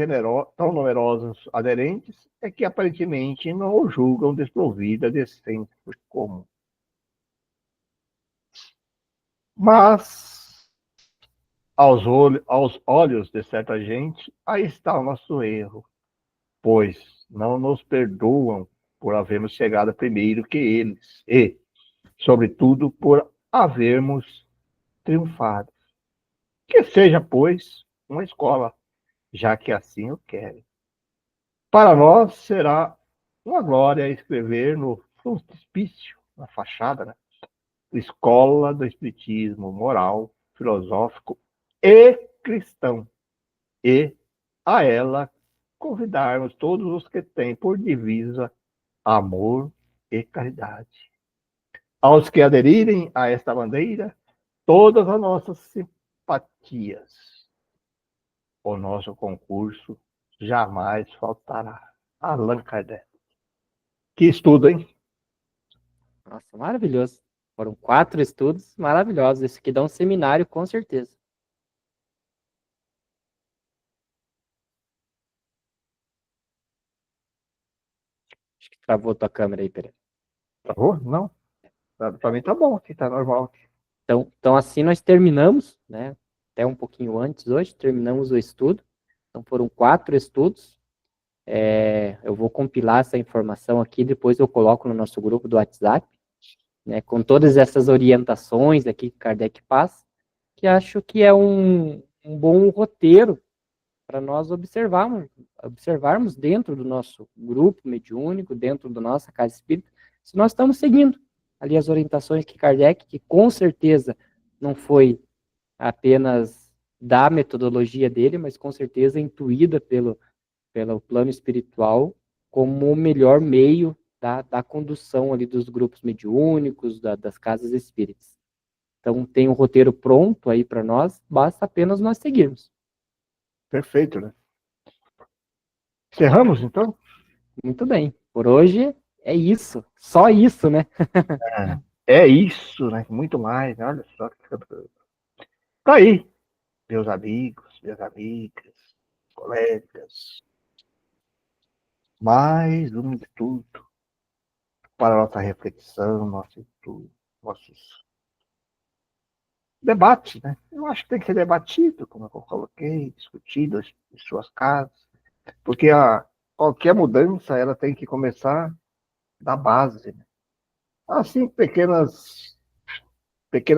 numerosos aderentes, é que aparentemente não o julgam desprovida de senso comum. Mas, aos olhos de certa gente, aí está o nosso erro, pois não nos perdoam por havermos chegado primeiro que eles e, sobretudo, por havermos triunfado. Que seja, pois, uma escola, já que assim o querem. Para nós será uma glória escrever no frontispício, na fachada, né? Escola do Espiritismo moral, filosófico e cristão. E a ela convidarmos todos os que têm por divisa amor e caridade. Aos que aderirem a esta bandeira, todas as nossas simpatias. O nosso concurso jamais faltará. Allan Kardec. Que estudo, hein? Nossa, maravilhoso. Foram 4 estudos maravilhosos. Isso aqui dá um seminário, com certeza. Acho que travou tua câmera aí, Pereira. Travou? Não. Para mim tá bom aqui, tá normal. Então assim nós terminamos, né? Até um pouquinho antes hoje, terminamos o estudo. Então foram 4 estudos. Eu vou compilar essa informação aqui, depois eu coloco no nosso grupo do WhatsApp, né, com todas essas orientações aqui que Kardec passa, que acho que é um bom roteiro para nós observarmos dentro do nosso grupo mediúnico, dentro da nossa casa espírita, se nós estamos seguindo ali as orientações que Kardec, que com certeza não foi apenas da metodologia dele, mas com certeza intuída pelo plano espiritual como o melhor meio da condução ali dos grupos mediúnicos, das casas espíritas. Então tem um roteiro pronto aí para nós, basta apenas nós seguirmos. Perfeito, né? Encerramos, então? Muito bem. Por hoje é isso. Só isso, né? É isso, né? Muito mais. Olha só. Tá aí, meus amigos, minhas amigas, colegas. Mais um estudo para nossa reflexão, nosso estudo, nossos debates, né? Eu acho que tem que ser debatido, como eu coloquei, discutido em suas casas, porque qualquer mudança ela tem que começar da base, né? Assim, pequenas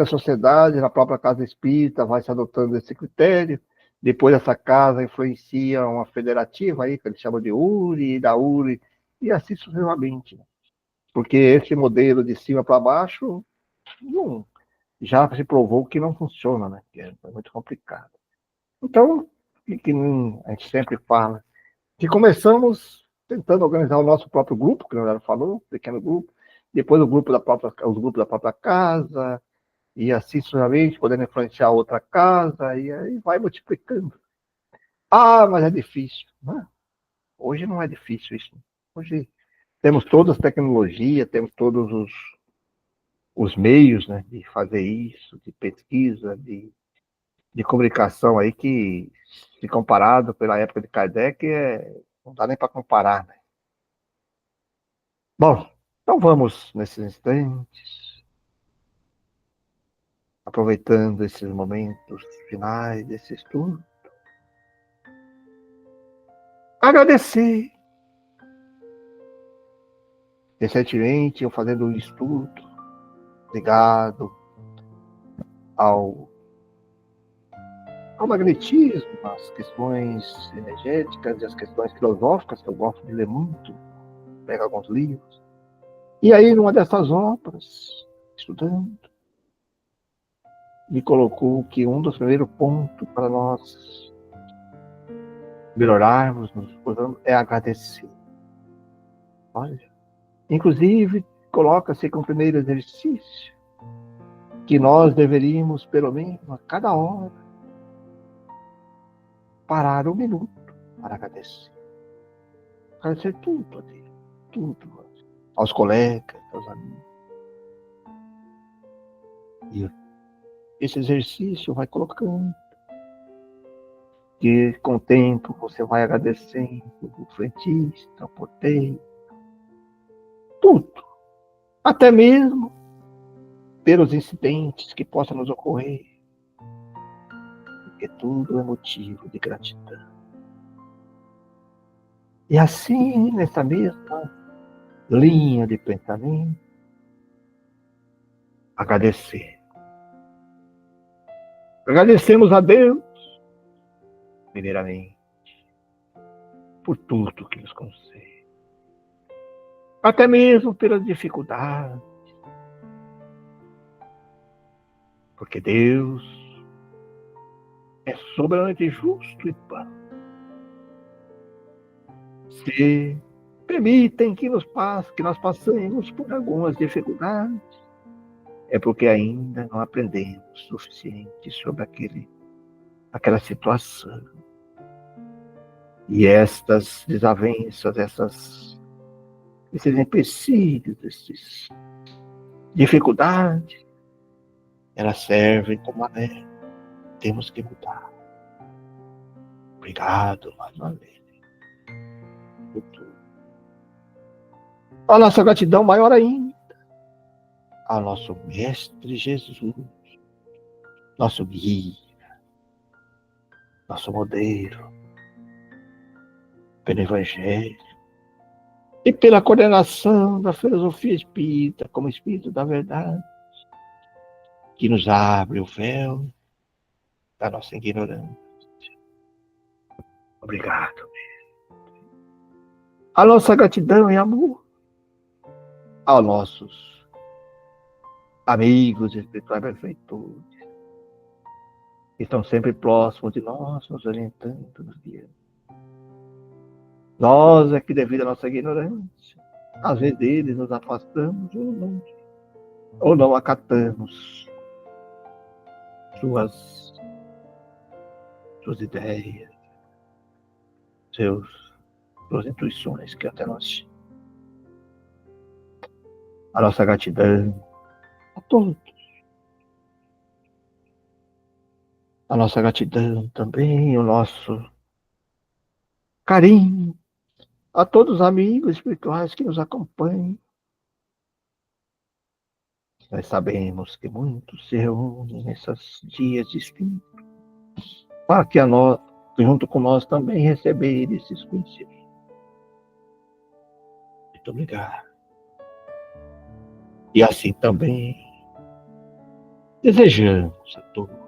sociedades, na própria casa espírita vai se adotando esse critério. Depois essa casa influencia uma federativa aí, que eles chamam de URI, da URI, e assim sucessivamente. Porque esse modelo de cima para baixo não, já se provou que não funciona, né? Que é muito complicado. Então, que a gente sempre fala, que começamos tentando organizar o nosso próprio grupo, que o Leonardo falou, pequeno grupo, depois os grupos da própria casa, e assim sucessivamente, podendo influenciar outra casa, e aí vai multiplicando. Ah, mas é difícil. Não, hoje não é difícil isso. Hoje temos todas as tecnologias, temos todos os meios, né, de fazer isso, de pesquisa, de comunicação aí, que, se comparado pela época de Kardec, não dá nem para comparar, né? Bom, então vamos, nesses instantes, aproveitando esses momentos finais desse estudo, agradecer. Recentemente, eu fazendo um estudo ligado ao, ao magnetismo, às questões energéticas e às questões filosóficas, que eu gosto de ler muito, pego alguns livros. E aí, numa dessas obras, estudando, me colocou que um dos primeiros pontos para nós melhorarmos, nos cuidando, é agradecer. Olha, inclusive, coloca-se como primeiro exercício que nós deveríamos, pelo menos, a cada hora, parar um minuto para agradecer. Agradecer tudo a Deus, tudo. Aos colegas, aos amigos. E esse exercício vai colocando, que com o tempo você vai agradecendo o frentista, o porteiro, tudo. Até mesmo pelos incidentes que possam nos ocorrer. Porque tudo é motivo de gratidão. E assim, nessa mesma linha de pensamento, agradecer. Agradecemos a Deus, primeiramente, por tudo que nos concede. Até mesmo pelas dificuldades. Porque Deus é soberanamente justo e pão. Se permitem que nós passemos por algumas dificuldades, é porque ainda não aprendemos o suficiente sobre aquela situação. E estas desavenças, esses empecilhos, essas dificuldades, elas servem como alerta. Temos que mudar. Obrigado, mais uma vez. Por tudo. A nossa gratidão maior ainda ao nosso Mestre Jesus, nosso guia, nosso modelo, pelo Evangelho e pela coordenação da filosofia espírita como Espírito da Verdade, que nos abre o véu da nossa ignorância. Obrigado. A nossa gratidão e amor aos nossos amigos espirituais benfeitores, que estão sempre próximos de nós, nos orientando, nos guiando. Nós é que, devido à nossa ignorância, às vezes deles nos afastamos ou não acatamos suas ideias, suas intuições que até nós. A nossa gratidão a todos. A nossa gratidão também, o nosso carinho a todos os amigos espirituais que nos acompanham. Nós sabemos que muitos se reúnem nesses dias distintos para que junto com nós também receber esses conhecimentos. Muito obrigado. E assim também desejamos a todos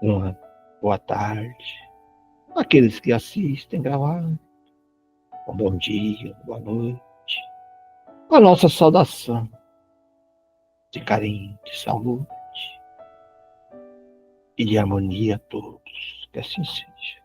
uma boa tarde. Aqueles que assistem gravado, um bom dia, boa noite. A nossa saudação de carinho, de saúde e de harmonia a todos. Que assim seja.